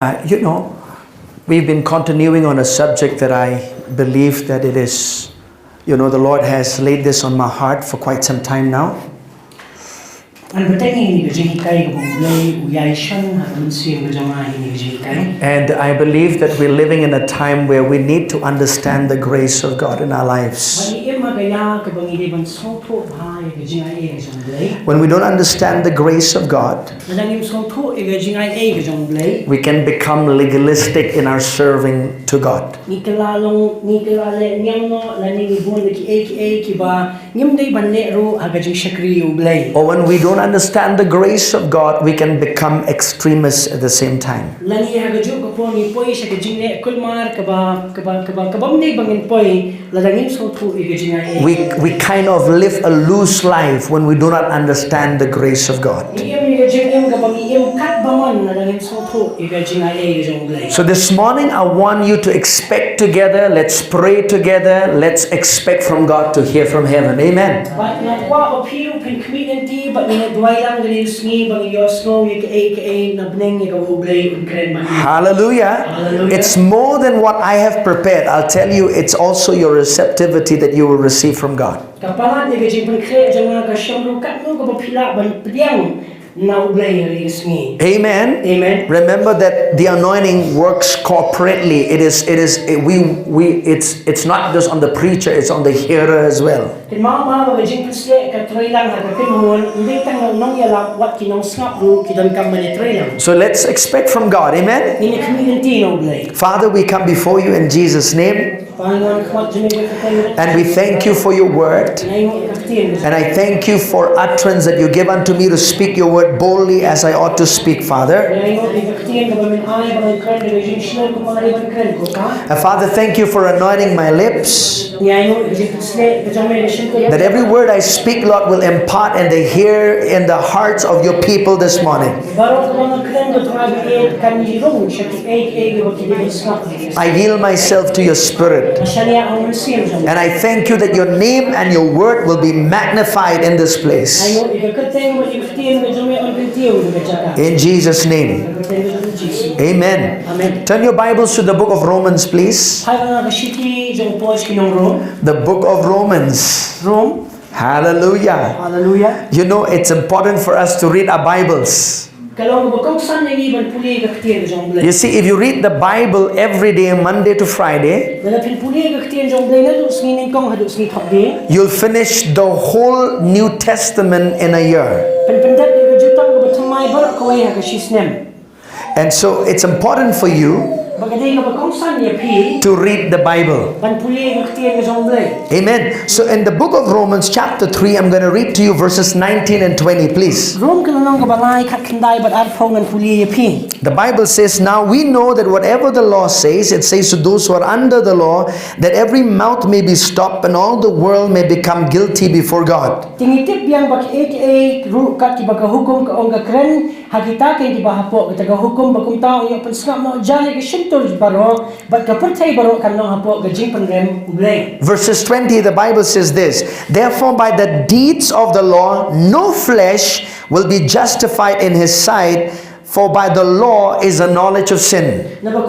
You know, we've been continuing on a subject that I believe that it is, the Lord has laid this on my heart for quite some time now. And I believe that we're living in a time where we need to understand the grace of God in our lives. When we don't understand the grace of God, we can become legalistic in our serving to God. Or when we don't understand the grace of God, we can become extremists at the same time. We kind of live a loose life when we do not understand the grace of God. So this morning I want you to expect together, let's pray together, let's expect from God to hear from heaven. Amen. Hallelujah. It's more than what I have prepared. I'll tell you, it's also your receptivity that you will receive from God. Amen. Amen. Remember that the anointing works corporately. It's not just on the preacher, it's on the hearer as well. So let's expect from God. Amen. Father, we come before you in Jesus' name. And we thank you for your word. And I thank you for utterance that you give unto me to speak your word boldly as I ought to speak, Father. Father, thank you for anointing my lips, that every word I speak, Lord, will impart and they hear in the hearts of your people this morning. I yield myself to your spirit, and I thank you that your name and your word will be magnified in this place. In Jesus' name. Amen. Amen. Turn your Bibles to the book of Romans, please. The book of Romans. Hallelujah. Hallelujah. You know, it's important for us to read our Bibles. You see, if you read the Bible every day, Monday to Friday, you'll finish the whole New Testament in a year. And so it's important for you to read the Bible. Amen. So in the book of Romans chapter 3, I'm going to read to you verses 19 and 20, please. The Bible says, now we know that whatever the law says, it says to those who are under the law, that every mouth may be stopped and all the world may become guilty before God. Verses 20, the Bible says this, therefore by the deeds of the law no flesh will be justified in his sight, for by the law is the knowledge of sin. Now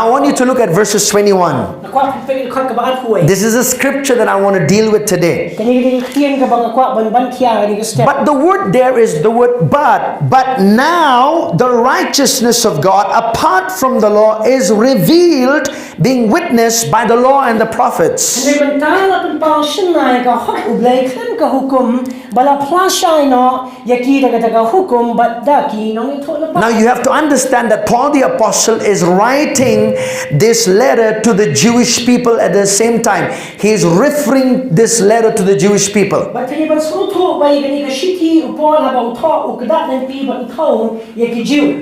I want you to look at verses 21. This is a scripture that I want to deal with today. But the word there is the word but now the righteousness of God apart from the law is revealed, being witnessed by the law and the prophets. Now you have to understand that Paul the Apostle is writing this letter to the Jewish people at the same time. He is referring this letter to the Jewish people.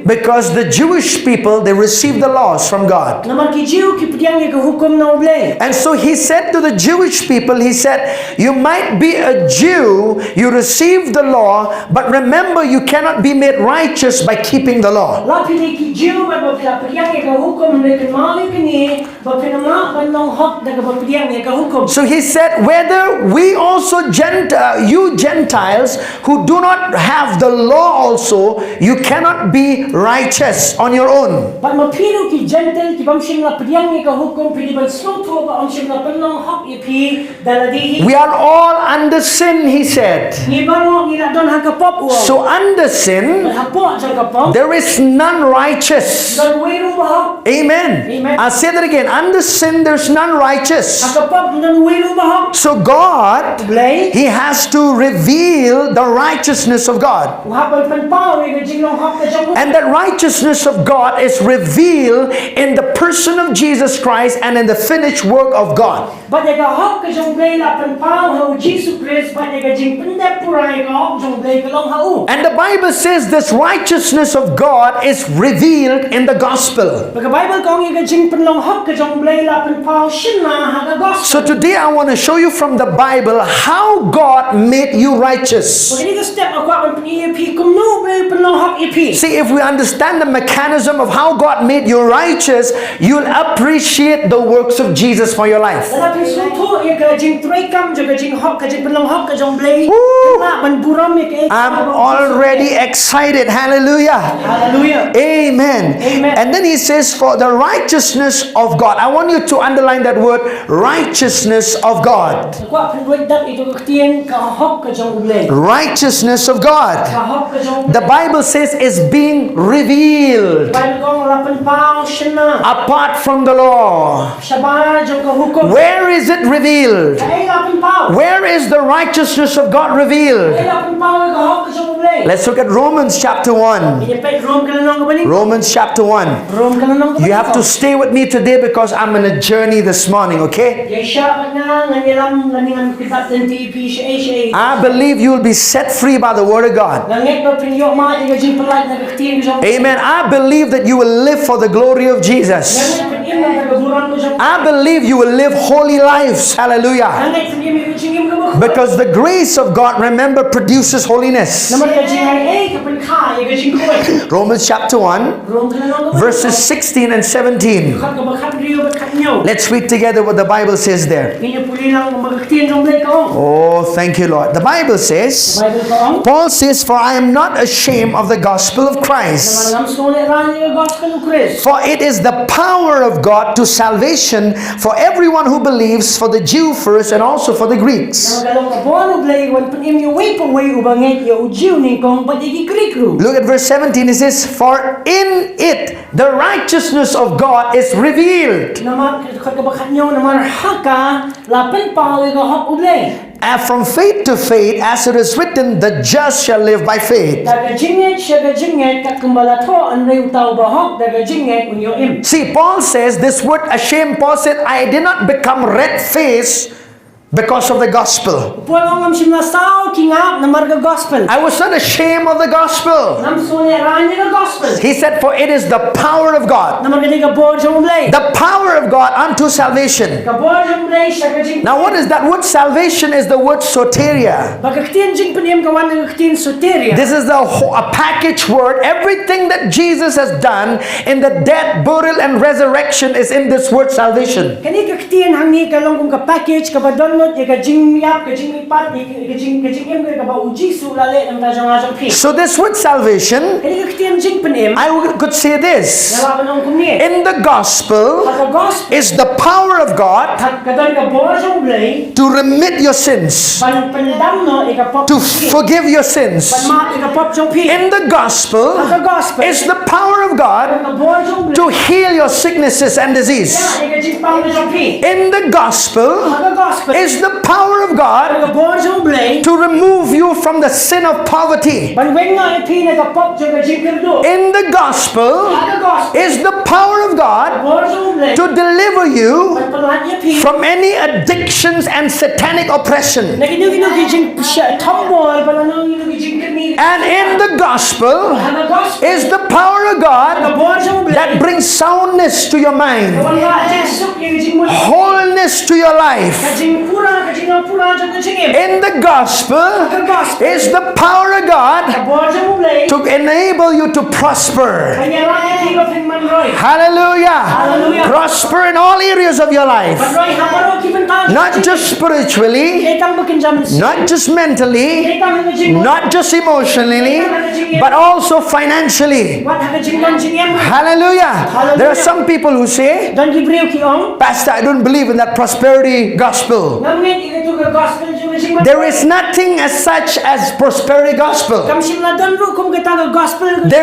Because the Jewish people, they received the laws from God. And so he said to the Jewish people, he said, you might might be a Jew, you receive the law, but remember you cannot be made righteous by keeping the law. So he said, whether we also you Gentiles who do not have the law also, you cannot be righteous on your own. We are all under sin, he said. So under sin, there is none righteous. Amen. I'll say that again. Under sin, there's none righteous. So God, he has to reveal the righteousness of God. And that righteousness of God is revealed in the person of Jesus Christ and in the finished work of God. And the Bible says this righteousness of God is revealed in the gospel. So today I want to show you from the Bible how God made you righteous. See, if we understand the mechanism of how God made you righteous, you'll appreciate the works of Jesus for your life. I'm already excited. Hallelujah. Hallelujah. Amen. Amen. And then he says, for the righteousness of God. I want you to underline that word, righteousness of God. Righteousness of God. The Bible says is being revealed apart from the law. Where is it revealed? Where is the righteousness of God revealed? Let's look at Romans chapter 1. Romans chapter 1. You have to stay with me today because I'm on a journey this morning, okay? I believe you will be set free by the word of God. Amen. I believe that you will live for the glory of Jesus. I believe you will live holy lives. Hallelujah. Because the grace of God, remember, produces holiness. Romans chapter 1, verses 16 and 17. Let's read together what the Bible says there. Oh, thank you, Lord. The Bible says, Paul says, for I am not ashamed of the gospel of Christ. For it is the power of God to salvation for everyone who believes, for the Jew first and also for the Greeks. Look at verse 17. It says, for in it the righteousness of God is revealed. And from faith to faith, as it is written, the just shall live by faith. See, Paul says this word ashamed. Paul said, I did not become red-faced because of the gospel. I was not ashamed of the gospel. He said, for it is the power of God. The power of God unto salvation. Now what is that word? Salvation is the word soteria. This is a package word. Everything that Jesus has done in the death, burial and resurrection is in this word salvation. So this word salvation, I could say this. In the gospel is the power of God to remit your sins, to forgive your sins. In the gospel is the power of God to heal your sicknesses and disease. In the gospel is the power of God to remove you from the sin of poverty. In the gospel is the power of God to deliver you from any addictions and satanic oppression. And in the gospel is the power of God that brings soundness to your mind, wholeness to your life. In the gospel is the power of God to enable you to prosper. Hallelujah. Prosper in all areas of your life. Not just spiritually, not just mentally, not just emotionally, but also financially. Hallelujah. There are some people who say, Pastor, I don't believe in that prosperity gospel. There is nothing as such as prosperity gospel. There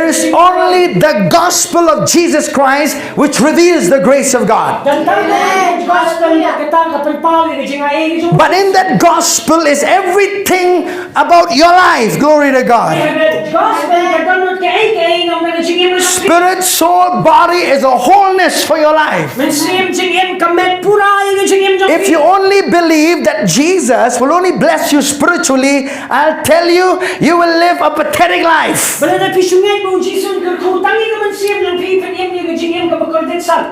is only the gospel of Jesus Christ which reveals the grace of God. But in that gospel is everything about your life. Glory to God. Spirit, soul, body is a wholeness for your life. If you only believe that Jesus will only bless you spiritually, I'll tell you, you will live a pathetic life.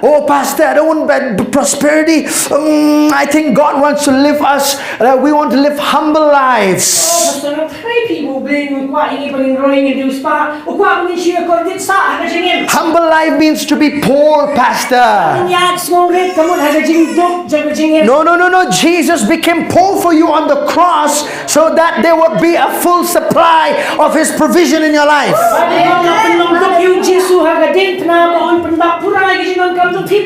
Oh, Pastor, I don't want prosperity. I think God wants to live us. We want to live humble lives. Humble life means to be poor, Pastor. No. Jesus became poor for you on the cross so that there would be a full supply of His provision in your life.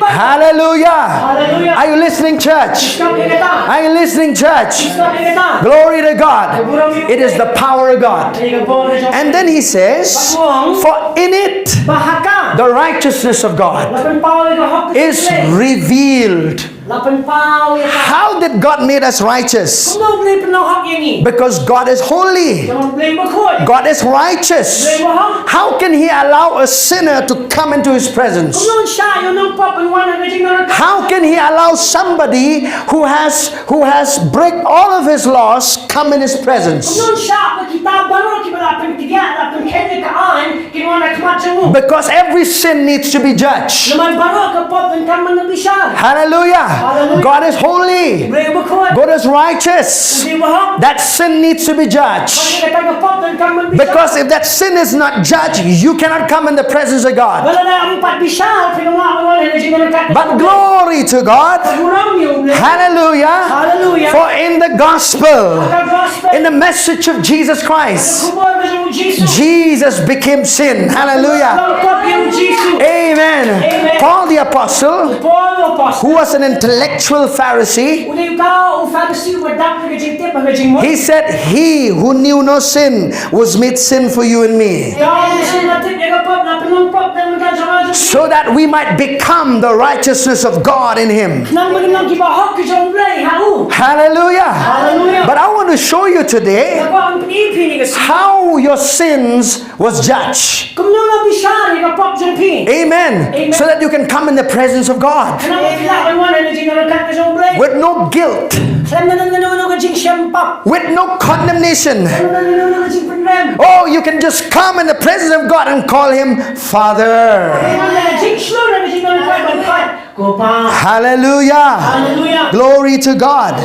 Hallelujah. Are you listening, church? Are you listening, church? Glory to God. It is the power of God. And then he says, for in it the righteousness of God is revealed. How did God make us righteous? Because God is holy. God is righteous. How can He allow a sinner to come into His presence? How can He allow somebody who has break all of His laws come in His presence? Because every sin needs to be judged. Hallelujah. God is holy. God is righteous. That sin needs to be judged. Because if that sin is not judged, you cannot come in the presence of God. But glory to God. Hallelujah. For in the gospel, in the message of Jesus Christ, Jesus became sin. Hallelujah. Amen. Paul the apostle, who was an intellectual Pharisee, he said, He who knew no sin was made sin for you and me, so that we might become the righteousness of God in Him. Hallelujah. But I want to show you today how your sins was judged. Amen. So that you can come in the presence of God with no guilt, with no condemnation. Oh, you can just come in the presence of God and call Him Father. Hallelujah. Glory to God.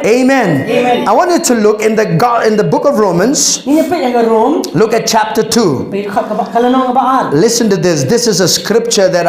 Amen. I want you to look in the book of Romans. Look at chapter 2. Listen to this. This is a scripture that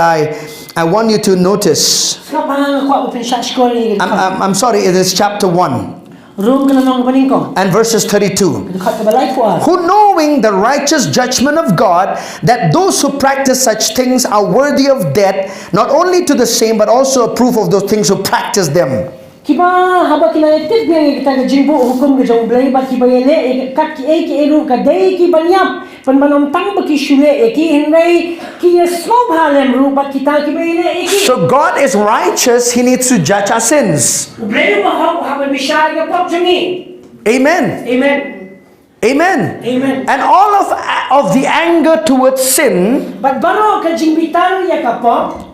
I want you to notice. I'm sorry, it is chapter 1 and verses 32. Who, knowing the righteous judgment of God, that those who practice such things are worthy of death, not only to the same but also approve of those things who practice them. Kiba haba kinaitit ngi kita jingbu hukum ke jong Blei ba kibayele kat ki e ki eru ka dei ki banyap pan manom tang ba ki shule ki henrei ki slob halem ru ba kita kibayele ki. So God is righteous. He needs to judge our sins. Blei ba haba bishar ke pop jangi. Amen. Amen. Amen. Amen. And all of the anger towards sin but baro ka jingbitar ya ka pop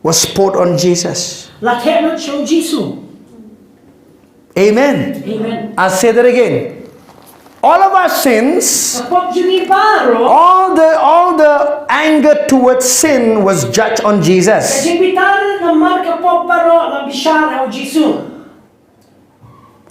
was poured on Jesus. La tenot show Jesus. Amen. Amen. I'll say that again. All of our sins, Kapag junibaro, all the anger towards sin was judged on Jesus. kajimbitan naman kapag baro na bishara o Jisu.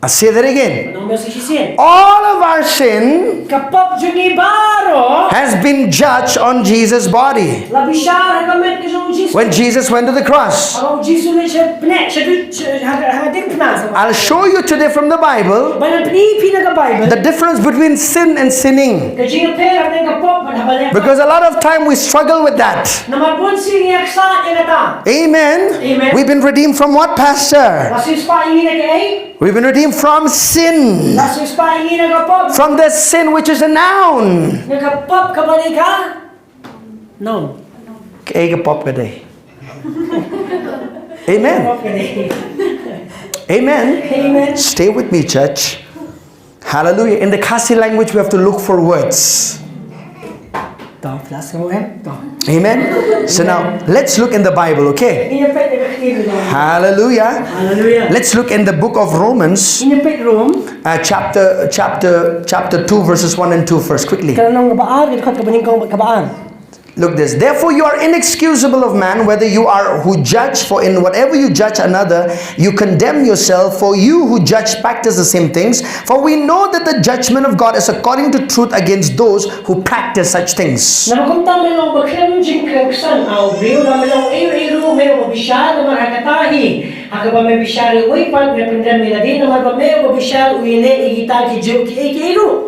I'll say that again. Anong mesisisiyan? All of our sin Kapag junibaro, has been judged on Jesus' body. la bishara gamit ka sa Jisu. When Jesus went to the cross. Ang Jisu na siya pne, siya hamating pnas. I'll show you today from the Bible Bayan pni pinaka-Bible, the difference between sin and sinning. kajingapera ng kapag manhabalek. Because a lot of time we struggle with that. Naman siniyak sa inata. Amen. Amen. We've been redeemed from what, Pastor? Lasis pa ingin na kay, We've been redeemed from sin. lasis pa ingin na kapag, From the sin which is a noun. nagkapag kabalik ka? No. Kaya pop ka day. Amen. Okay. Amen. Amen. Stay with me, church. Hallelujah. In the Khasi language, we have to look for words. To, plus ko eh. To. Amen. So now, let's look in the Bible, okay? Inapit na Hallelujah. Hallelujah. Let's look in the book of Romans, Inapit room, chapter 2, verses 1 and 2 first, quickly. kanang kabaan, ito kabaning kong kabaan. Look this. Therefore you are inexcusable of man, whether you are who judge, for in whatever you judge another, you condemn yourself, for you who judge practice the same things. For we know that the judgment of God is according to truth against those who practice such things. Nabakunta melong bakhem jingksan au brio na melong iro mero bishar na marakatahi. Aga ba may bishar uy pag may pindan miladi na ba mero bishar uyle igita ki joke iro.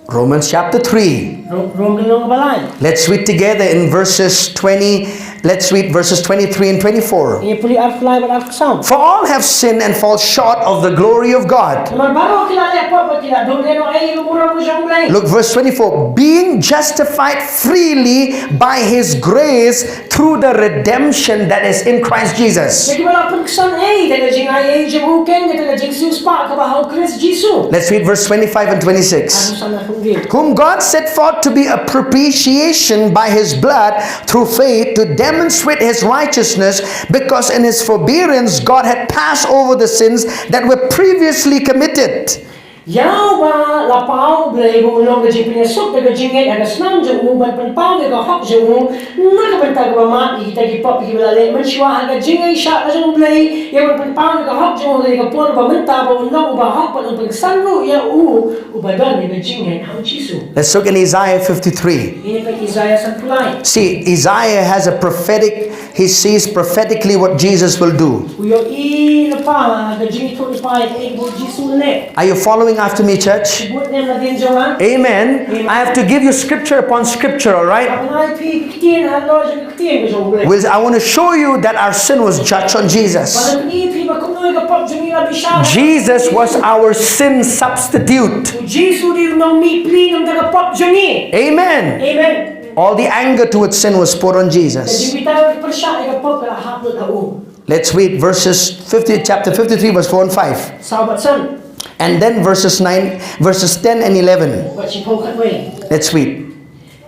Romans chapter 3. Rom kalong balay. Let's read together in verses 20. Let's read verses 23 and 24. Ini puli aflay ba afsam. For all have sinned and fall short of the glory of God. Naman baro kilala pa pa kila do no ay mura mo siyang blay. Look, verse 24. Being justified freely by His grace through the redemption that is in Christ Jesus. Jadi wala pagsan ay daga jing ay jabuken daga jing sus pa ka ba hau Christ Jesus. Let's read verse 25 and 26. Ano sana kung gid. Whom God set forth to be a propitiation by His blood through faith to demonstrate His righteousness, because in His forbearance God had passed over the sins that were previously committed. Yaw ba lapau Blei mo ulong gajing pinasok daga jingay agas nam jang uban panpau daga hok jang nakabantag mama ikita gipop ikiwalale man siya aga jingay siya jang Blei yaw panpau daga hok jang daga pon ba menta ba ulong uba hok pa ng pagsanro ya ubadan daga jingay ang Jisu. Let's look in Isaiah 53. Ini pa Isaiah sa pulay. See, Isaiah has a prophetic, he sees prophetically what Jesus will do. Uyo pa gajing ito ipa ibo Jisu le. Are you following after me, church? Buat nem na din jawan. Amen. I have to give you scripture upon scripture, all right? Kapag pi kitin halo jang kitin jang Blei. I want to show you that our sin was judged on Jesus. Walang pi ba kumno ka pop jang ila bisha. Jesus was our sin substitute. Jisu di nang mi pli nang daga pop jani. Amen. Amen. All the anger towards sin was poured on Jesus. Kajibitaw persya daga pop kala hapot au. Let's read chapter 53, verse 4 and 5. Sahabat san. And then verses 10 and 11. Wat si pokat way. Let's read.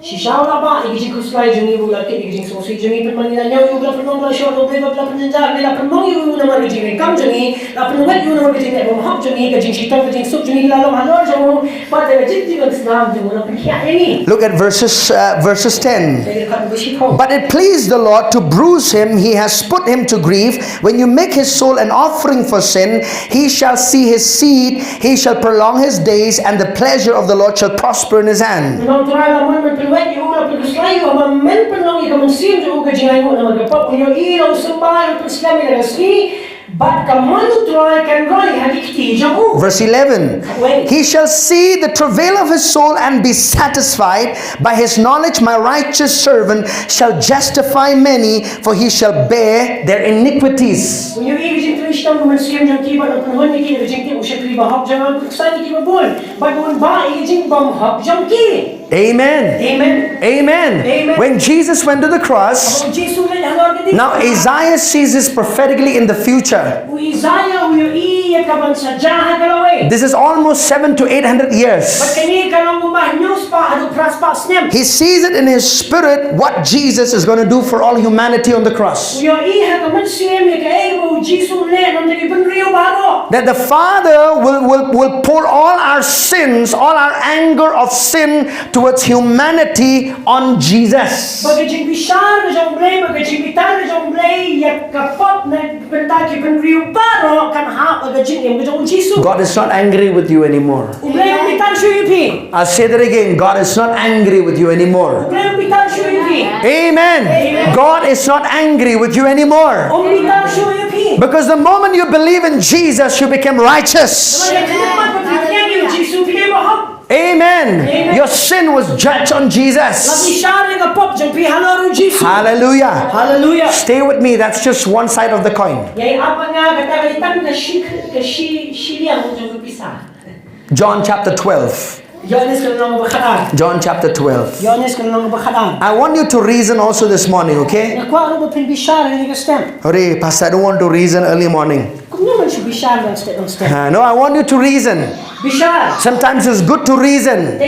Si Shaula ba igijing kuslay jani bulat ke igijing sosi jani pen manila nyaw yu bla pen mong show no bla bla pen jar bla pen mong yu na mar gijing kam jani la pen wat yu na mar gijing mo hap jani gijing shita gijing sup jani la lo halor jamu pa de jiti bang islam jamu na pen kya ni. Look at verses 10. Dahil kan busi po. But it pleased the Lord to bruise him. He has put him to grief. When you make his soul an offering for sin, he shall see his seed. He shall prolong his days, and the pleasure of the Lord shall prosper in his hand. Nang turay naman man pelwet yu na pagkuslayo man penong ikaw sim jo gajingay mo na magapop yu ilaw sumbayan pagslami na gasni. But kamano turay kan roy hakikti jamu. Verse 11. He shall see the travail of his soul and be satisfied. By his knowledge my righteous servant shall justify many, for he shall bear their iniquities. Yu igijing Kristong man sim jang kiba ng panahon ni kini igijing ti usya kriba hap jangan kuksani kiba bol. But ba igijing bam hap jang ki. Amen. Amen. Amen. Amen. When Jesus went to the cross, Ang Jisu na halor gidi. now Isaiah sees this prophetically in the future. Isaiah yu iya kaban sajaha kalaway. This is almost 700 to 800 years. Bakani kalong mumah news pa adu praspa snem. He sees it in his spirit what Jesus is going to do for all humanity on the cross. Yo iha kaman siem ya kaego Jesus le nam nagi penrio baro. That the Father will pour all our sins, all our anger of sin towards humanity on Jesus. Bagajing bishar jong Blei, bagajing bitar jong Blei ya kapot na pentaki penrio baro kan ha bagajing em jong Jesus. God is not angry with you anymore. Blei bitar shuipi. I'll say that again. God is not angry with you anymore. Blei bitar shuipi. Amen. God is not angry with you anymore. Bitar shuipi. Because the moment you believe in Jesus, you become righteous. Amen. Your sin was judged on Jesus. Hallelujah. Hallelujah. Stay with me. That's just one side of the coin. John chapter 12. John chapter 12. I want you to reason also this morning, okay? Hurry, Pastor, I don't want to reason early morning. No, I want you to reason. Sometimes it's good to reason.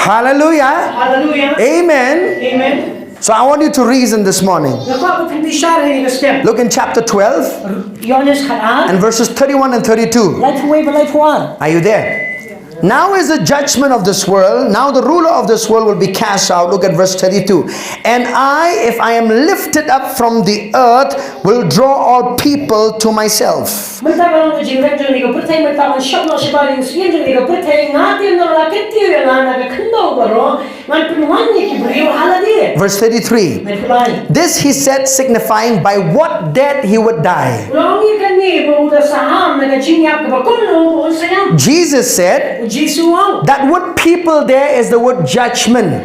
Hallelujah. Amen. So I want you to reason this morning. Look in chapter 12 and verses 31 and 32. Are you there? Now is the judgment of this world. Now the ruler of this world will be cast out. Look at verse 32. And I, if I am lifted up from the earth, will draw all people to myself. Verse 33. This he said, signifying by what death he would die. Jesus said, that word people there is the word judgment.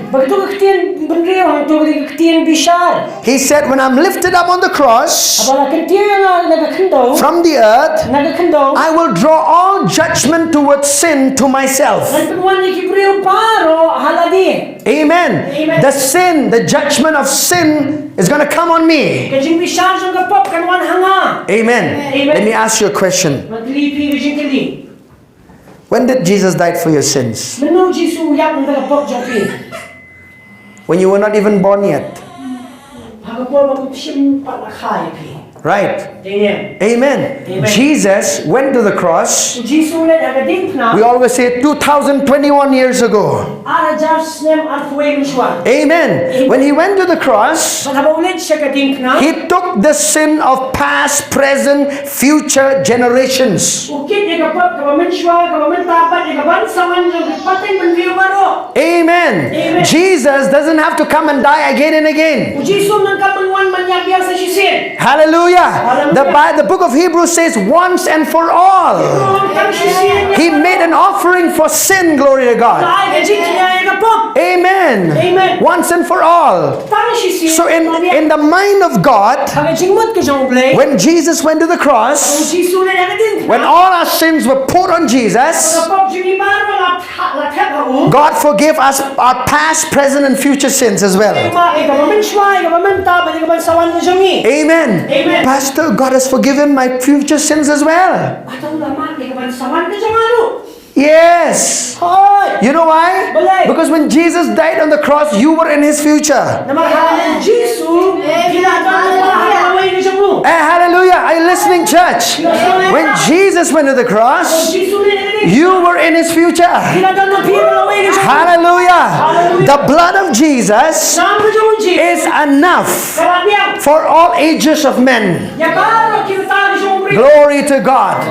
He said, when I'm lifted up on the cross from the earth, I will draw all judgment towards sin to myself. Amen. The sin, the judgment of sin is going to come on me. Amen. Let me ask you a question. When did Jesus die for your sins? When you were not even born yet. Right. Amen. Jesus went to the cross. We always say 2021 years ago. Amen. When he went to the cross, he took the sin of past, present, future generations. Amen. Jesus doesn't have to come and die again and again. Hallelujah. The book of Hebrews says once and for all. He made an offering for sin, glory to God. Amen. Once and for all. So in the mind of God, when Jesus went to the cross, when all our sins were put on Jesus, God forgave us our past, present and future sins as well. Amen. Pastor, God has forgiven my future sins as well. Yes. You know why? Because when Jesus died on the cross, you were in his future. Hallelujah. Are you listening, church? When Jesus went to the cross, you were in his future. Hallelujah. The blood of Jesus is enough for all ages of men. Glory to God.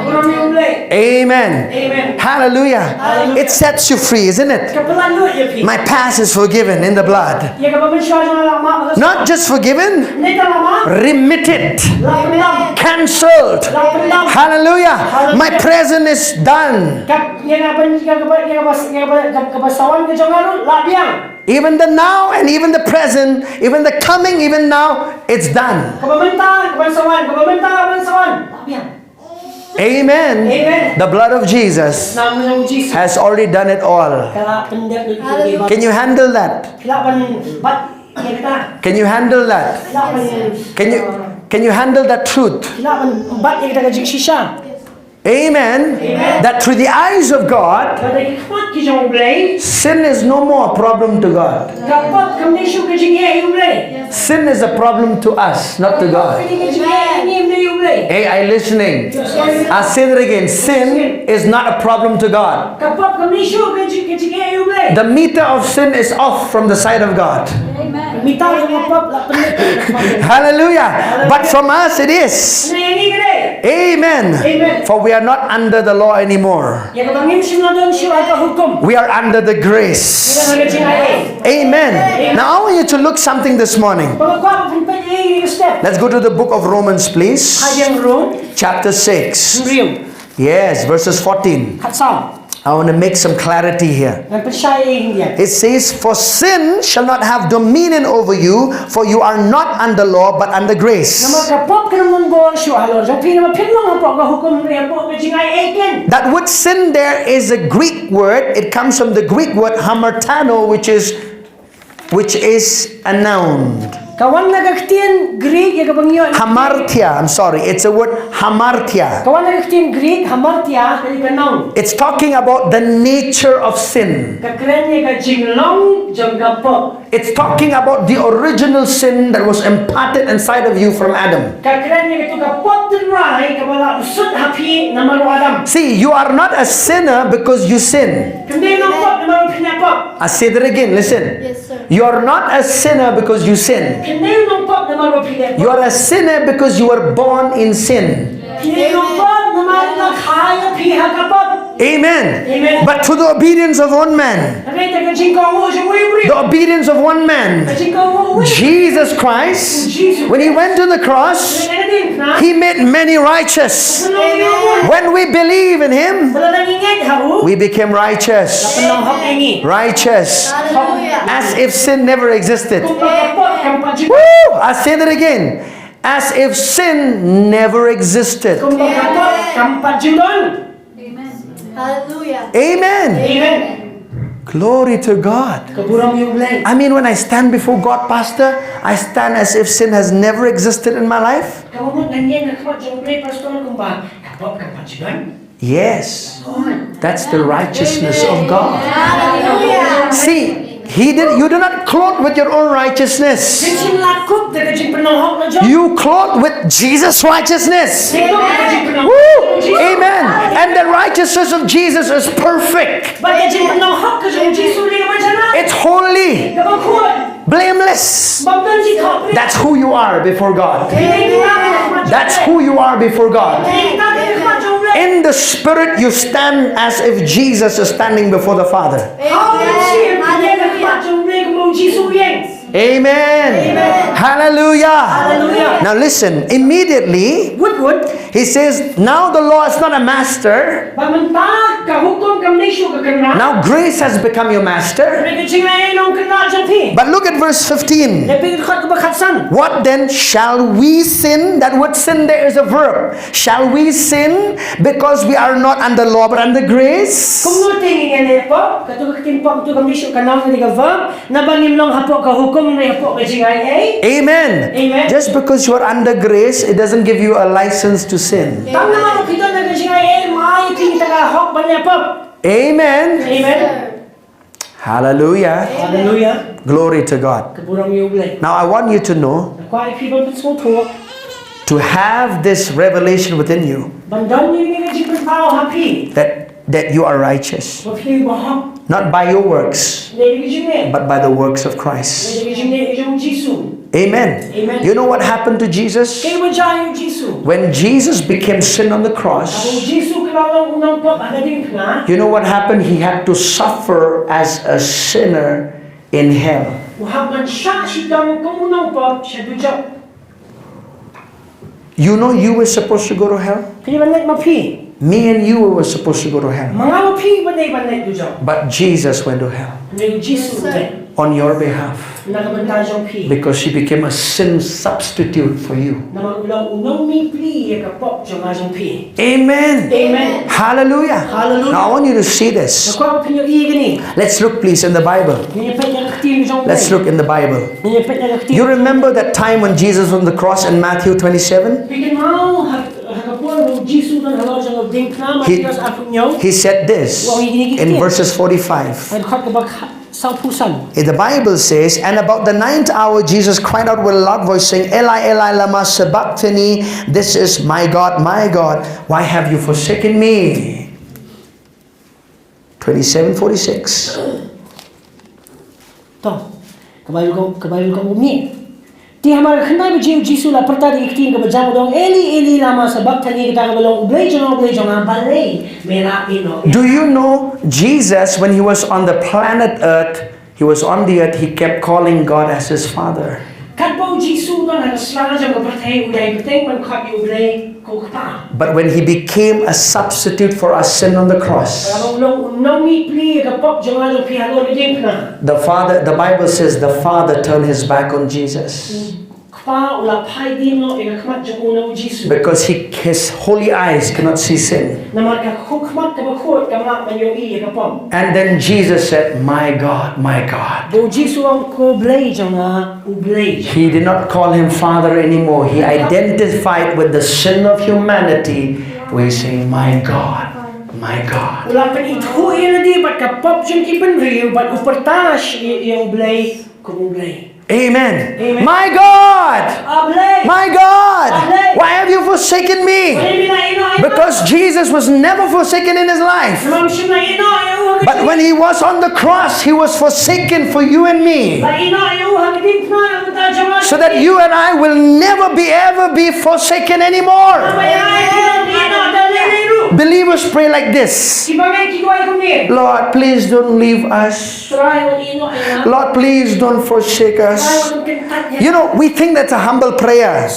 Amen. Hallelujah. It sets you free, isn't it? My past is forgiven in the blood. Not just forgiven, remitted, cancelled. Hallelujah. My present is done. Even the now and even the present, even the coming, even now, it's done. Amen. The blood of Jesus has already done it all. Can you handle that? Can you handle that? Can you handle that truth? Amen. That through the eyes of God, sin is no more a problem to God. Sin is a problem to us, not to God. Hey, are you listening? I'll say that again. Sin is not a problem to God. The meter of sin is off from the side of God. Hallelujah. But from us it is. Amen. For we are not under the law anymore. We are under the grace. Amen. Now I want you to look something this morning. Let's go to the book of Romans, please. Chapter 6. Yes, verses 14. I want to make some clarity here. It says, for sin shall not have dominion over you, for you are not under law, but under grace. That word sin there is a Greek word. It comes from the Greek word hamartano, which is a noun. Hamartia, I'm sorry, it's a word hamartia. It's talking about the nature of sin. It's talking about the original sin that was imparted inside of you from Adam. See, you are not a sinner because you sin. I say that again, listen. Yes, sir. You are not a sinner because you sin. You are a sinner because you were born in sin. Amen. But through the obedience of one man, the obedience of one man, Jesus Christ, when he went to the cross, he made many righteous. When we believe in him, we became righteous. Righteous. As if sin never existed. Woo! I say that again. As if sin never existed. Hallelujah. Amen. Glory to God. I mean, when I stand before God, Pastor, I stand as if sin has never existed in my life. Yes. That's the righteousness of God. Hallelujah. See, you do not clothe with your own righteousness. You clothe with Jesus' righteousness. Woo! Amen. And the righteousness of Jesus is perfect. It's holy. Blameless. That's who you are before God. That's who you are before God. In the Spirit, you stand as if Jesus is standing before the Father. Amen. Hallelujah. Now listen, immediately he says, now the law is not a master. Now grace has become your master. But look at verse 15. What then? Shall we sin? That word sin there is a verb. Shall we sin because we are not under law but under grace? Amen. Just because you are under grace, it doesn't give you a license to sin. Amen. Hallelujah. Glory to God. Now I want you to know, to have this revelation within you, that you are righteous. Not by your works, but by the works of Christ. Amen. You know what happened to Jesus? When Jesus became sin on the cross, you know what happened? He had to suffer as a sinner in hell. You know you were supposed to go to hell? Me and you were supposed to go to hell. But Jesus went to hell. On your behalf. Because he became a sin substitute for you. Amen. Hallelujah. Now I want you to see this. Let's look please in the Bible. Let's look in the Bible. You remember that time when Jesus was on the cross in Matthew 27? Jisu dan halor jang ding na He- matiras apunyo. He said this in verses 45. Ay khot ka bak sau pusan. The Bible says, and about the 9th hour, Jesus cried out with a loud voice, saying, Eli, Eli, lama sabachthani. This is my God, why have you forsaken me? 27:46. To. Kabayo ko umi. Ti hamar khnai bi Jisu la prata di iktin ka bajam dong Eli Eli lama sabachthani kita ka balong Blei jong Blei mera ino. Do you know Jesus, when he was on the planet Earth, he was on the earth, he kept calling God as his Father. Kat bo Jisu don han sla jang ka prathai udai peteng pan khat yu Blei ko kta. But when he became a substitute for our sin on the cross, the Bible says the Father turned his back on Jesus. Because his holy eyes cannot see sin. And then Jesus said, my God, my God. He did not call him Father anymore. He identified with the sin of humanity. We say, my God, my God. Amen. Amen. My God, my God, why have you forsaken me? Because Jesus was never forsaken in his life. But when he was on the cross, he was forsaken for you and me. So that you and I will never ever be forsaken anymore. Believers pray like this. Lord, please don't leave us. Lord, please don't forsake us. You know, we think that's a humble prayer.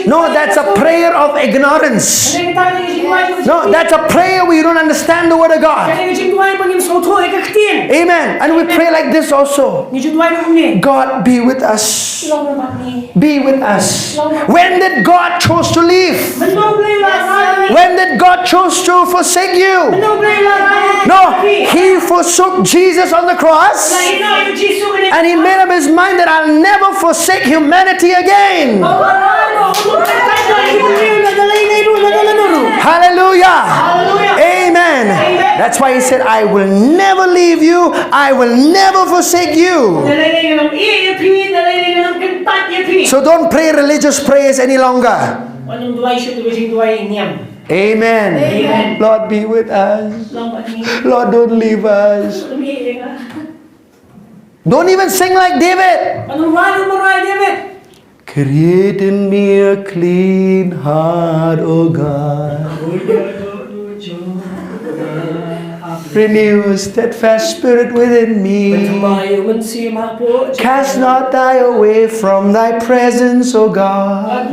No, that's a prayer of ignorance. No, that's a prayer where you don't understand the word of God. Amen. And we pray like this also. God, be with us. Be with us. When did God choose to leave? When did God choose to forsake you? No, he forsook Jesus on the cross, and he made up his mind that I'll never forsake humanity again. Hallelujah. Amen. That's why he said, I will never leave you. I will never forsake you. So don't pray religious prayers any longer. Amen. Amen. Lord, be with us. Lord, don't leave us. Don't even sing like David. Create in me a clean heart, O God. Renew a steadfast spirit within me. Cast not thy away from thy presence, O God.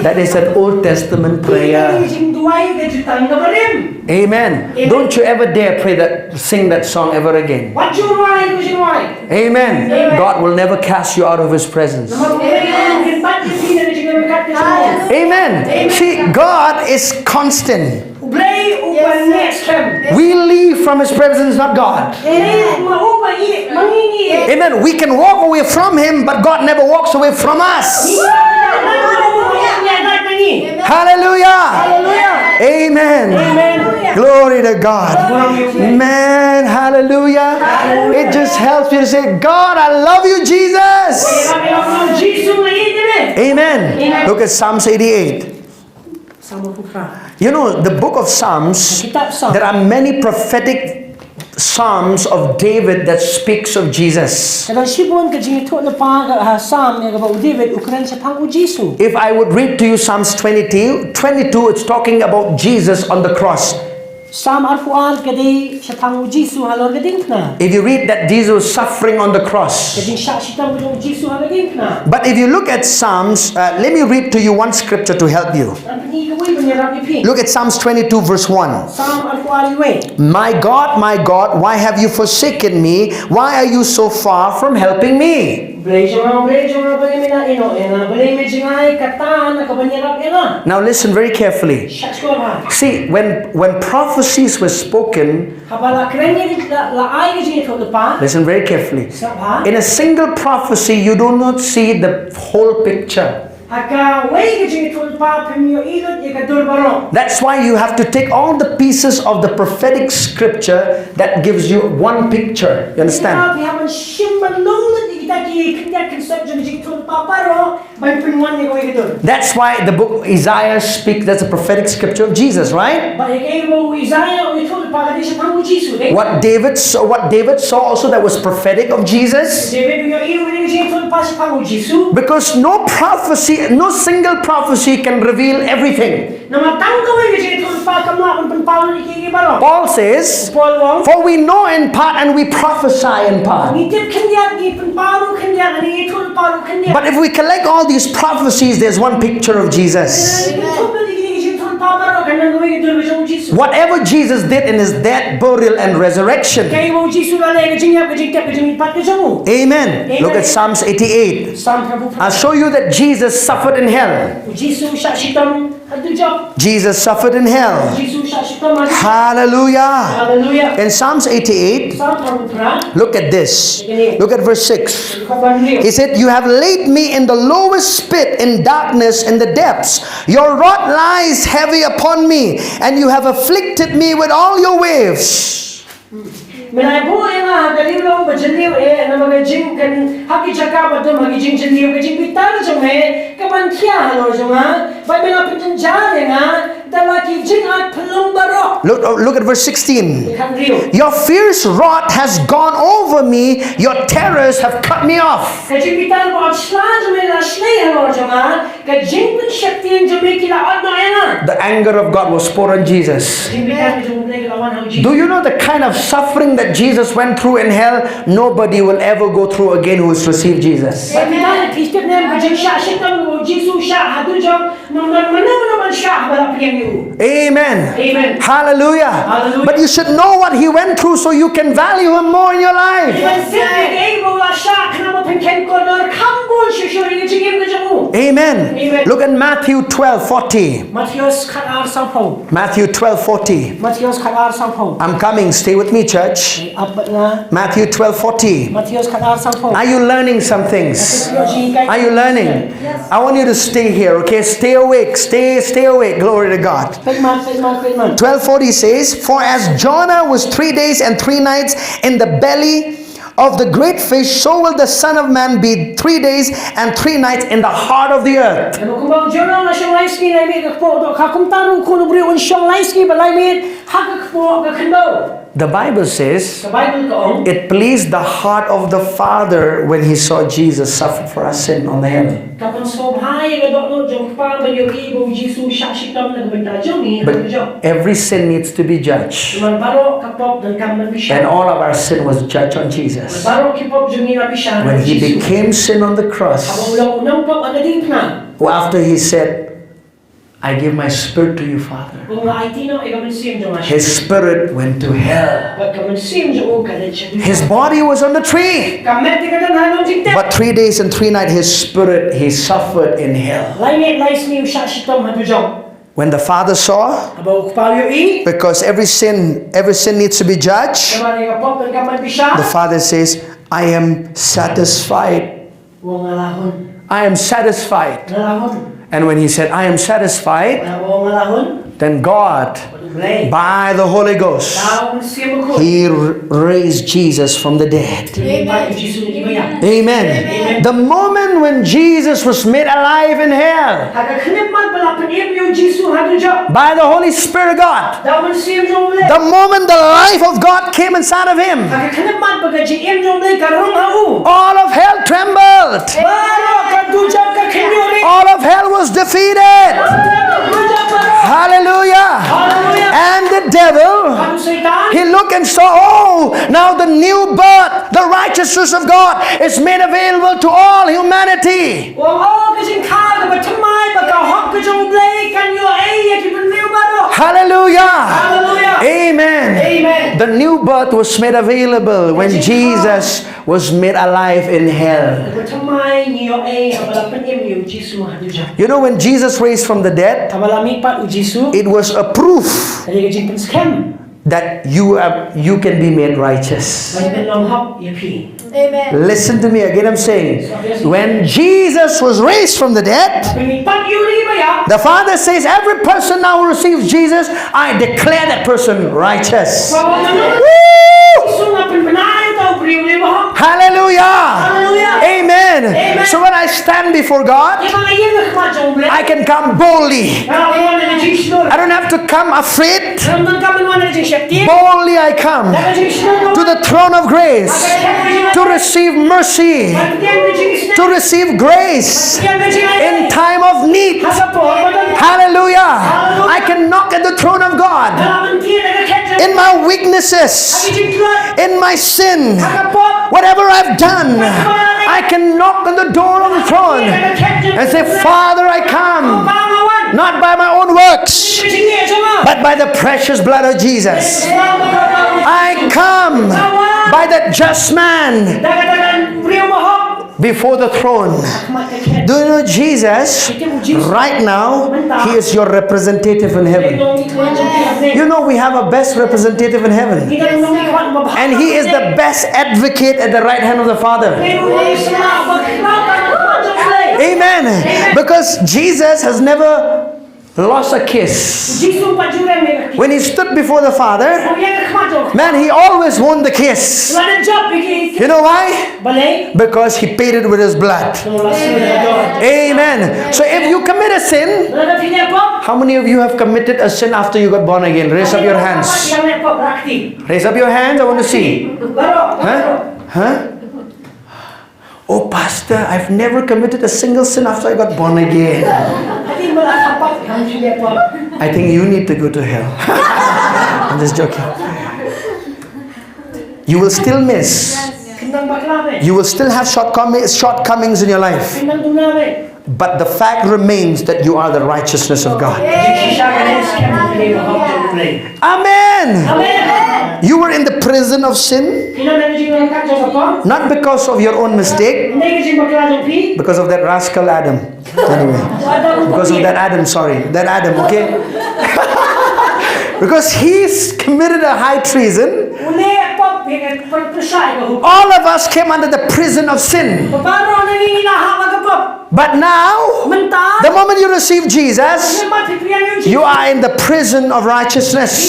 That is an Old Testament prayer. Amen. Don't you ever dare sing that song ever again. Amen. God will never cast you out of his presence. Amen. See, God is constant. We leave from his presence, not God. Amen. We can walk away from him, but God never walks away from us. Hallelujah. Amen. Glory to God. Man, hallelujah. It just helps you to say, God, I love you, Jesus. Amen. Look at Psalms 88. You know, the book of Psalms, there are many prophetic Psalms of David that speaks of Jesus. If I would read to you Psalms 22, it's talking about Jesus on the cross. If you read that Jesus was suffering on the cross. But if you look at Psalms, let me read to you one scripture to help you. Look at Psalms 22 verse 1. My God, why have you forsaken me? Why are you so far from helping me? Now listen very carefully. See, when prophecies were spoken, listen very carefully. In a single prophecy, you do not see the whole picture. That's why you have to take all the pieces of the prophetic scripture that gives you one picture. You understand? That's why the book Isaiah speaks, that's a prophetic scripture of Jesus, right? What David saw also that was prophetic of Jesus. Because no prophecy, no single prophecy can reveal everything. Paul says, for we know in part and we prophesy in part. But if we collect all these prophecies, there's one picture of Jesus. Whatever Jesus did in his death, burial, and resurrection. Amen. Look at Psalms 88. I'll show you that Jesus suffered in hell. Jesus suffered in hell. Hallelujah. In Psalms 88, look at this. Look at verse 6. He said, you have laid me in the lowest pit, in darkness, in the depths. Your rod lies heavy upon me, and you have afflicted me with all your waves. Look at verse 16. Your fierce rod has gone over me, your terrors have cut me off. The anger of God was poured on Jesus. Do you know the kind of suffering that Jesus went through in hell? Nobody will ever go through again who has received Jesus. Amen. Hallelujah. But you should know what he went through so you can value him more in your life. Amen. Look at Matthew 12:40. Matthew 12:40. I'm coming. Stay with me, church. Matthew 12:40. Are you learning some things? Are you learning? I want you to stay here, okay? Stay awake. Stay awake. Glory to God. 12:40 says, for as Jonah was 3 days and 3 nights in the belly of the great fish, so will the Son of Man be 3 days and 3 nights in the heart of the earth. The Bible says it pleased the heart of the Father when he saw Jesus suffer for our sin on the hill. But every sin needs to be judged. And all of our sin was judged on Jesus. When he became sin on the cross, after he said, I give my spirit to you, Father. His spirit went to hell. His body was on the tree. But 3 days and 3 nights, his spirit, he suffered in hell. When the Father saw, because every sin needs to be judged, the Father says, I am satisfied. I am satisfied. And when he said, I am satisfied, then God, by the Holy Ghost, he raised Jesus from the dead. Amen. The moment when Jesus was made alive in hell, by the Holy Spirit of God, the moment the life of God came inside of him, all of hell trembled. All of hell was defeated. Hallelujah. And the devil, he looked and saw, oh, now the new birth, the righteousness of God is made available to all humanity. Hallelujah. Amen. The new birth was made available when Jesus was made alive in hell. You know, when Jesus raised from the dead, it was a proof that you can be made righteous. Amen. Listen to me again, I'm saying, when Jesus was raised from the dead, the Father says, every person now who receives Jesus, I declare that person righteous. Woo! Hallelujah. Amen. So when I stand before God, I can come boldly. I don't have to come afraid. Boldly I come to the throne of grace to receive mercy, to receive grace in time of need. Hallelujah. I can knock at the throne of God in my weaknesses, in my sin, whatever I've done. I can knock on the door of the throne and say, Father, I come, not by my own works, but by the precious blood of Jesus. I come by that just man before the throne. Do you know Jesus? Right now, He is your representative in heaven. You know we have a best representative in heaven. And He is the best advocate at the right hand of the Father. Amen. Because Jesus has never lost a kiss. When He stood before the Father, man, He always won the kiss. You know why? Because He paid it with His blood. Amen. So if you commit a sin, how many of you have committed a sin after you got born again? Raise up your hands. Raise up your hands, I want to see. Huh? Oh, Pastor, I've never committed a single sin after I got born again. I think you need to go to hell. I'm just joking. You will still miss. You will still have shortcomings in your life. But the fact remains that you are the righteousness of God. Amen. You were in the prison of sin, not because of your own mistake, because of that rascal Adam. Anyway, because of that Adam, okay? Because he's committed a high treason. All of us came under the prison of sin. But now, the moment you receive Jesus, you are in the prison of righteousness.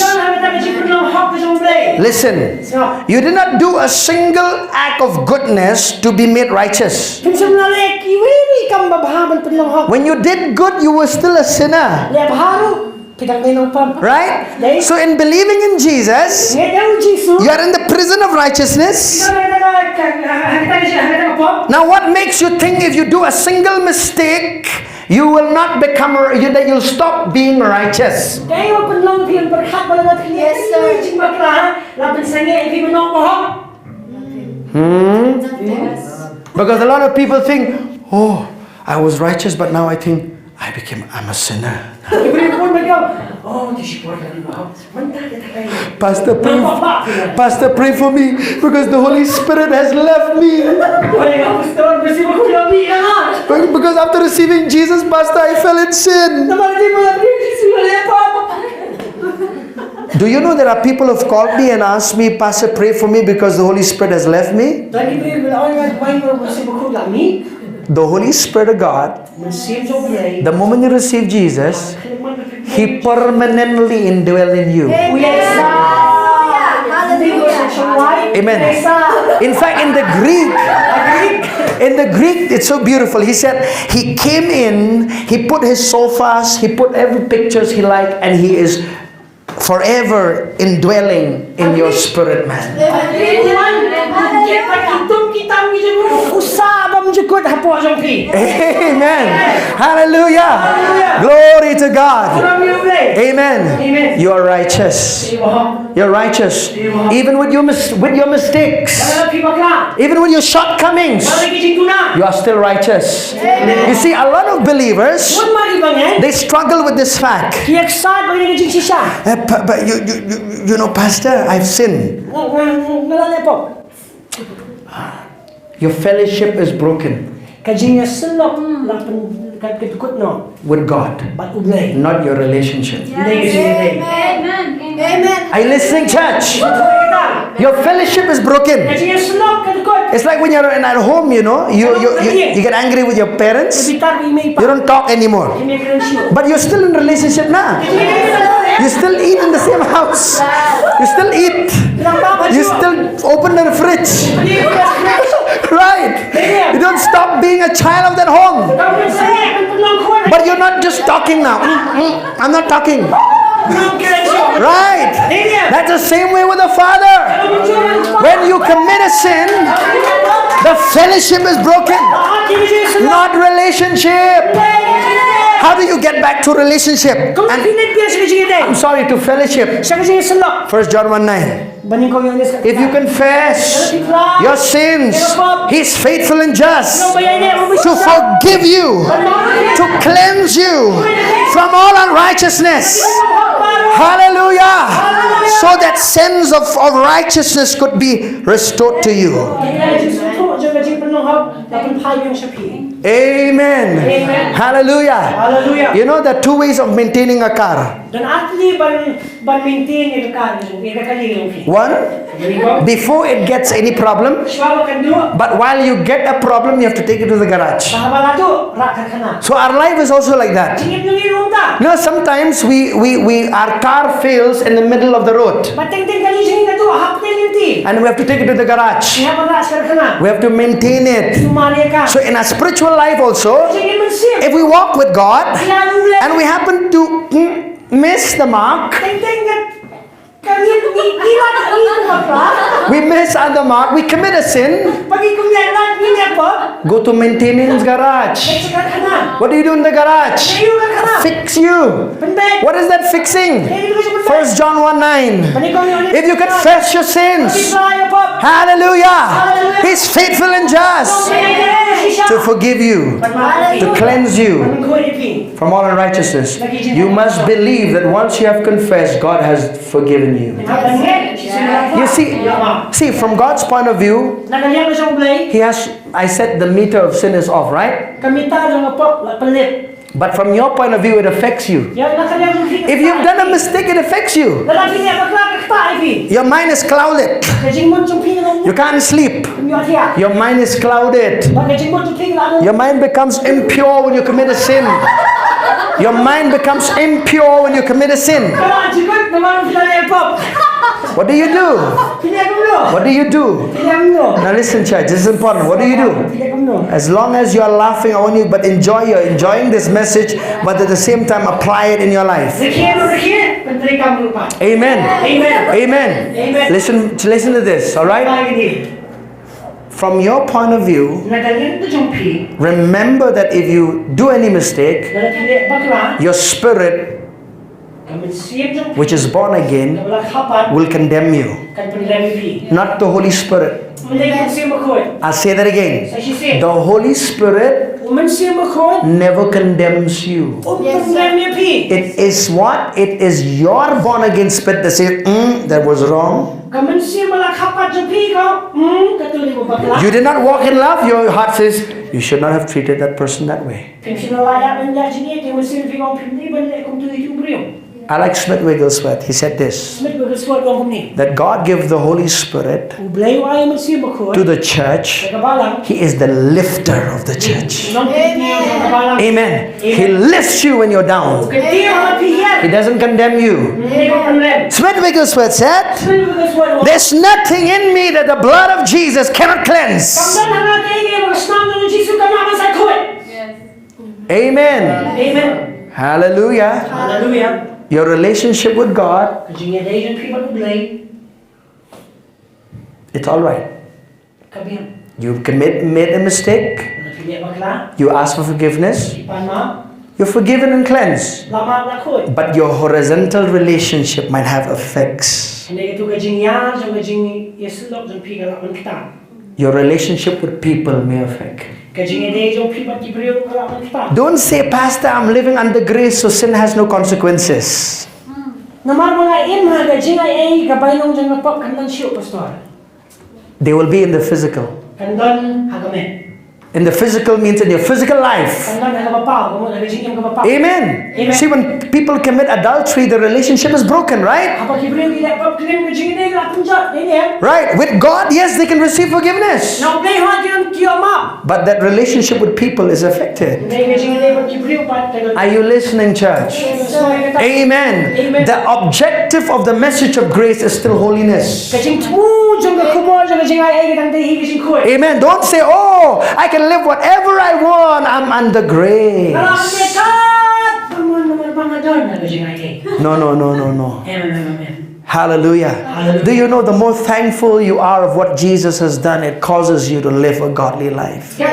Listen, you did not do a single act of goodness to be made righteous. When you did good, you were still a sinner. Right? So in believing in Jesus, you are in the prison of righteousness. Now what makes you think if you do a single mistake, you will not become, that you'll stop being righteous? Because a lot of people think, oh, I was righteous, but now I think I'm a sinner. Pastor, pray for me because the Holy Spirit has left me. Because after receiving Jesus, Pastor, I fell in sin. Do you know there are people who have called me and asked me, Pastor, pray for me because the Holy Spirit has left me? The Holy Spirit of God, the moment you receive Jesus, He permanently indwells in you. Amen. In fact, in the Greek, it's so beautiful. He said, He came in, He put His sofas, He put every pictures He liked, and He is forever indwelling in your spirit, man. Amen. Hallelujah. Glory to God. Amen. You are righteous. You're righteous. Even with your mistakes, even with your shortcomings, you are still righteous. You see, a lot of believers, they struggle with this fact. But you know, Pastor, I've sinned. Your fellowship is broken with God, not your relationship. Amen. Amen. Are you listening, church? Your fellowship is broken. It's like when you're at home, you know, you get angry with your parents. You don't talk anymore. But you're still in relationship now. You still eat in the same house. You still eat. You still open the fridge. Right. You don't stop being a child of that home. But you're not just talking now. I'm not talking. Right. That's the same way with the Father. When you commit a sin, the fellowship is broken, not relationship. How do you get back to relationship? I'm sorry, to fellowship. 1 John 1:9. If you confess your sins, He's faithful and just to forgive you, to cleanse you from all unrighteousness. Hallelujah. So that sense of righteousness could be restored to you. Amen. Hallelujah. You know, there are two ways of maintaining a car. One, before it gets any problem, but while you get a problem, you have to take it to the garage. So our life is also like that. You know, sometimes our car fails in the middle of the road, and we have to take it to the garage. We have to maintain it. So in our spiritual life also, if we walk with God and we happen to miss the mark, we miss the mark, we commit a sin, go to maintenance garage. What do you do in the garage? Fix you. What is that fixing? 1 John 1:9. If you confess your sins, hallelujah, He's faithful and just to forgive you, to cleanse you from all unrighteousness. You must believe that once you have confessed, God has forgiven you. You see, from God's point of view, He has, I said the meter of sin is off, right? But from your point of view, it affects you. If you've done a mistake, it affects you. Your mind is clouded. You can't sleep. Your mind is clouded. Your mind becomes impure when you commit a sin. Your mind becomes impure when you commit a sin. What do you do? What do you do? Now listen, church, this is important. What do you do? As long as you are laughing, I want you, but you're enjoying this message, but at the same time apply it in your life. Amen. Amen. Listen to this, all right? From your point of view, remember that if you do any mistake, your spirit, which is born again, will condemn you, not the Holy Spirit. I'll say that again. The Holy Spirit never condemns you. It is what? It is your born again spirit that says, that was wrong. You did not walk in love. Your heart says, you should not have treated that person that way. I like Smith Wigglesworth. He said this, that God gave the Holy Spirit to the church. He is the lifter of the church. Amen. He lifts you when you're down. He doesn't condemn you. Smith Wigglesworth said, there's nothing in me that the blood of Jesus cannot cleanse. Amen. Hallelujah. Your relationship with God, it's all right. You made a mistake. You ask for forgiveness. You're forgiven and cleansed. But your horizontal relationship might have effects. Your relationship with people may affect. Don't say, Pastor, I'm living under grace, so sin has no consequences. They will be in the physical. In the physical means in your physical life. Amen. Amen. See, when people commit adultery, the relationship is broken, right? Right. With God, yes, they can receive forgiveness. But that relationship with people is affected. Are you listening, church? Amen. Amen. The objective of the message of grace is still holiness. Amen. Don't say, oh, I can live whatever I want. I'm under grace. No. Hallelujah. Do you know the more thankful you are of what Jesus has done, it causes you to live a godly life. You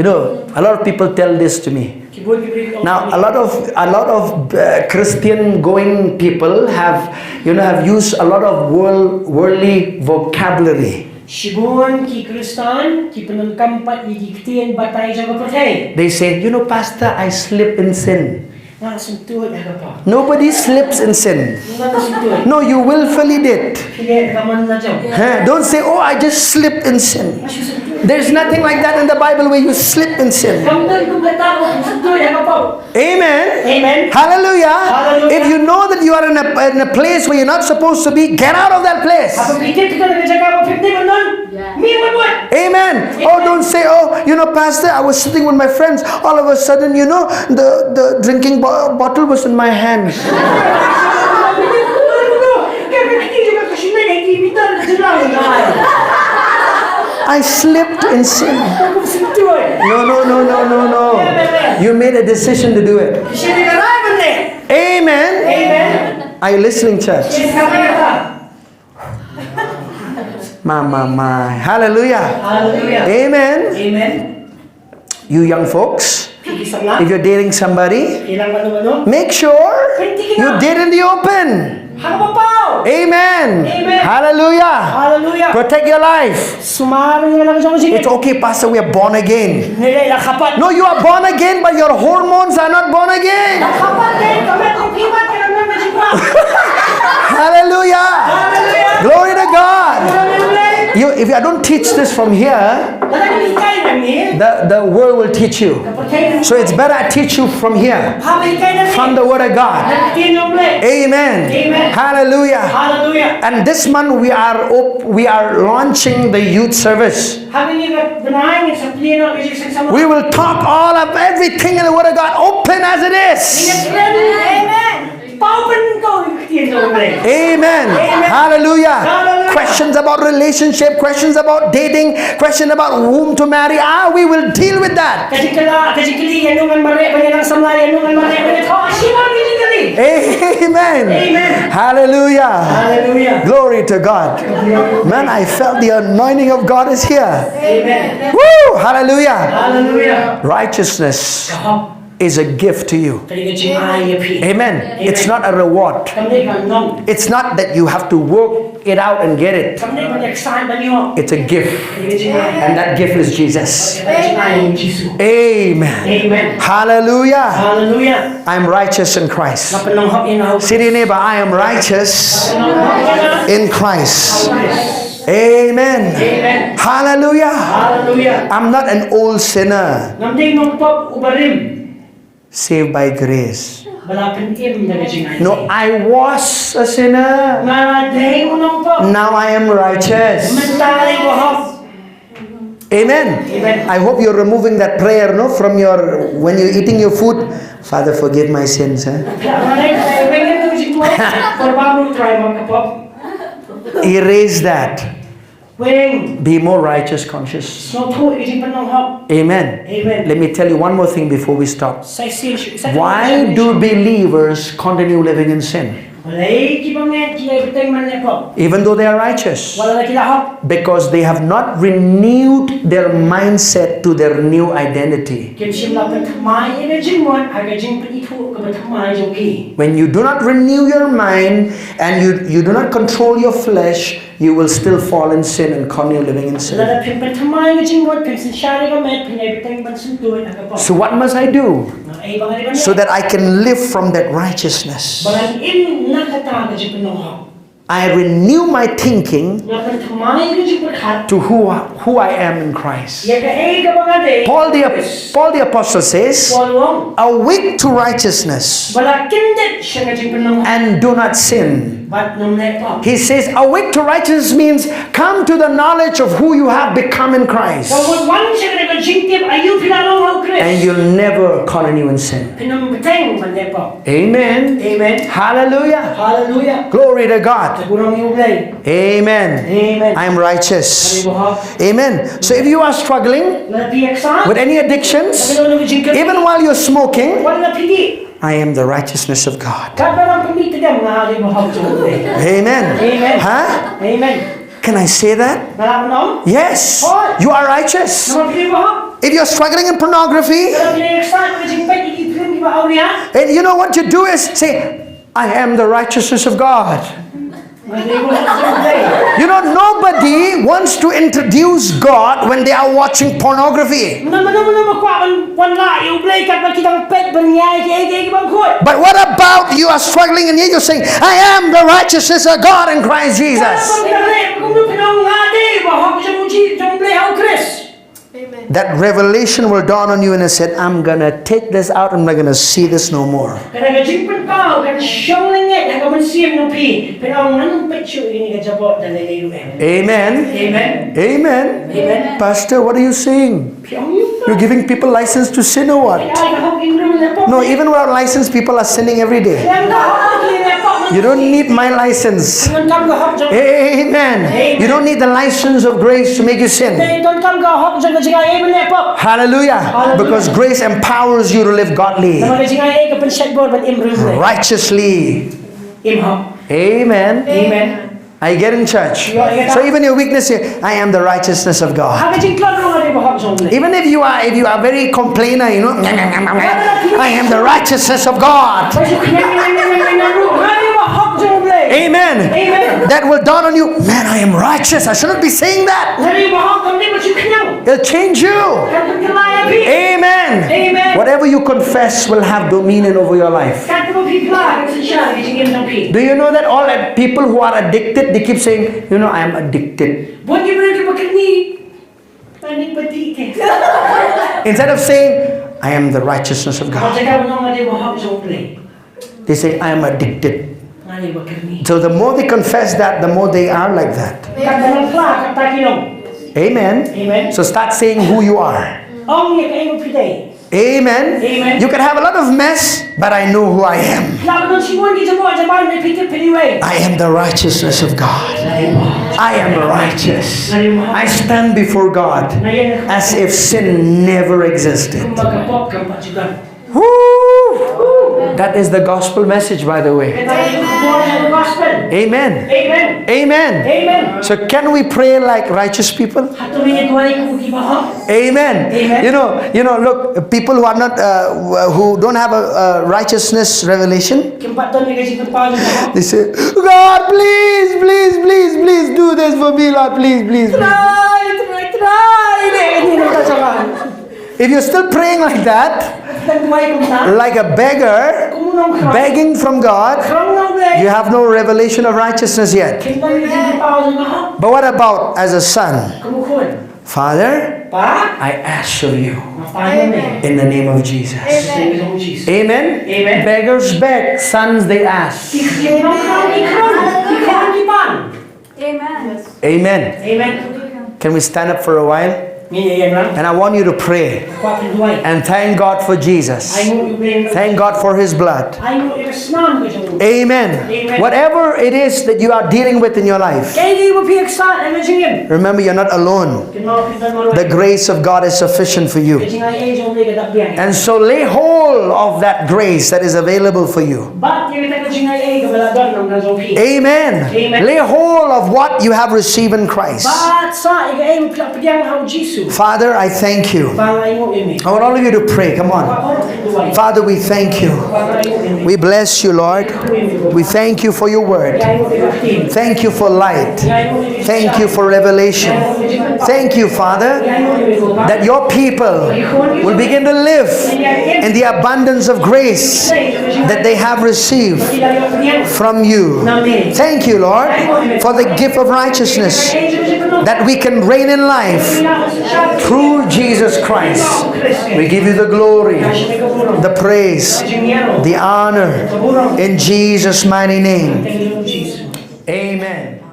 know, a lot of people tell this to me. Now, a lot of Christian going people have used a lot of worldly vocabulary. They say, you know, Pastor, I slip in sin. Nobody slips in sin. No, you willfully did. Don't say, oh, I just slipped in sin. There's nothing like that in the Bible where you slip in sin. Amen. Hallelujah. If you know that you are in a place where you're not supposed to be, get out of that place. Amen. Oh, don't say, oh, you know, Pastor, I was sitting with my friends. All of a sudden, you know, the drinking bottle was in my hands. I slipped in sin. No. You made a decision to do it. Amen. Are you listening, church? My. Hallelujah. Amen. You young folks, if you're dating somebody, make sure you date in the open. Amen. Hallelujah. Protect your life. It's okay, Pastor, we are born again. No, you are born again, but your hormones are not born again. Hallelujah. Glory to God. If I don't teach this from here, the world will teach you. So it's better I teach you from here, from the Word of God. Amen. Hallelujah. And this month we are launching the youth service. We will talk all of everything in the Word of God, open as it is. Amen. Hallelujah. Questions about relationship, questions about dating, questions about whom to marry. We will deal with that. Amen. Hallelujah. Glory to God. Man, I felt the anointing of God is here. Amen. Woo! Hallelujah. Righteousness is a gift to you. Amen. It's not a reward. It's not that you have to work it out and get it. It's a gift. And that gift is Jesus. Amen. Hallelujah. I'm righteous in Christ. Say to your neighbor, I am righteous in Christ. Amen. Hallelujah. I'm not an old sinner. Saved by grace. No, I was a sinner. Now I am righteous. Amen. I hope you're removing that prayer, no, from your, when you're eating your food. Father, forgive my sins. Erase that. Be more righteous conscious. Amen. Let me tell you one more thing before we stop. Why do believers continue living in sin? Even though they are righteous? Because they have not renewed their mindset to their new identity. When you do not renew your mind and you do not control your flesh, you will still fall in sin and continue living in sin. So what must I do so that I can live from that righteousness? I renew my thinking to who I am in Christ. Paul the Apostle says, awake to righteousness and do not sin. He says, awake to righteousness means come to the knowledge of who you have become in Christ. And you'll never call anyone sin. Amen. Amen. Hallelujah. Hallelujah. Glory to God. Amen. Amen. I'm righteous. Amen. So if you are struggling with any addictions, even while you're smoking, I am the righteousness of God. Amen. Amen. Huh? Amen. Can I say that? Yes. You are righteous. If you're struggling in pornography, and you know what you do is say, I am the righteousness of God. You know, nobody wants to introduce God when they are watching pornography. But what about you are struggling and yet you're saying, I am the righteousness of God in Christ Jesus? Amen. That revelation will dawn on you and I said, I'm going to take this out. I'm not going to see this no more. Amen. Amen. Amen. Amen. Pastor, what are you saying? You're giving people license to sin or what? No, even without license, people are sinning every day. You don't need my license. Amen. You don't need the license of grace to make you sin. Hallelujah. Because grace empowers you to live godly, righteously. Amen. Amen. I get in church. So even your weakness here, I am the righteousness of God. Even if you are very complainer, you know, I am the righteousness of God. Amen. That will dawn on you, man, I am righteous. I shouldn't be saying that. It'll change you. Amen. Whatever you confess will have dominion over your life. Do you know that all people who are addicted, they keep saying, you know, I am addicted. Instead of saying, I am the righteousness of God, they say, I am addicted. So the more they confess that, the more they are like that. Amen. So start saying who you are. Amen. You can have a lot of mess, but I know who I am. I am the righteousness of God. I am righteous. I stand before God as if sin never existed. Woo! That is the gospel message, by the way. Amen. Amen. So can we pray like righteous people? Amen. You know, look, people who are not, who don't have a righteousness revelation, they say, God, please do this for me, Lord, please. If you're still praying like that, like a beggar, begging from God, you have no revelation of righteousness yet. But what about as a son? Father, I ask of you in the name of Jesus. Amen. Beggars beg, sons they ask. Amen. Can we stand up for a while? And I want you to pray and thank God for Jesus. Thank God for His blood. Amen. Whatever it is that you are dealing with in your life, remember you're not alone. The grace of God is sufficient for you. And so lay hold of that grace that is available for you. Amen. Lay hold of what you have received in Christ. Father, I thank you. I want all of you to pray. Come on. Father, we thank you. We bless you, Lord. We thank you for your word. Thank you for light. Thank you for revelation. Thank you, Father, that your people will begin to live in the abundance of grace that they have received from you. Thank you, Lord, for the gift of righteousness that we can reign in life through Jesus Christ. We give you the glory, the praise, the honor in Jesus' mighty name. Amen.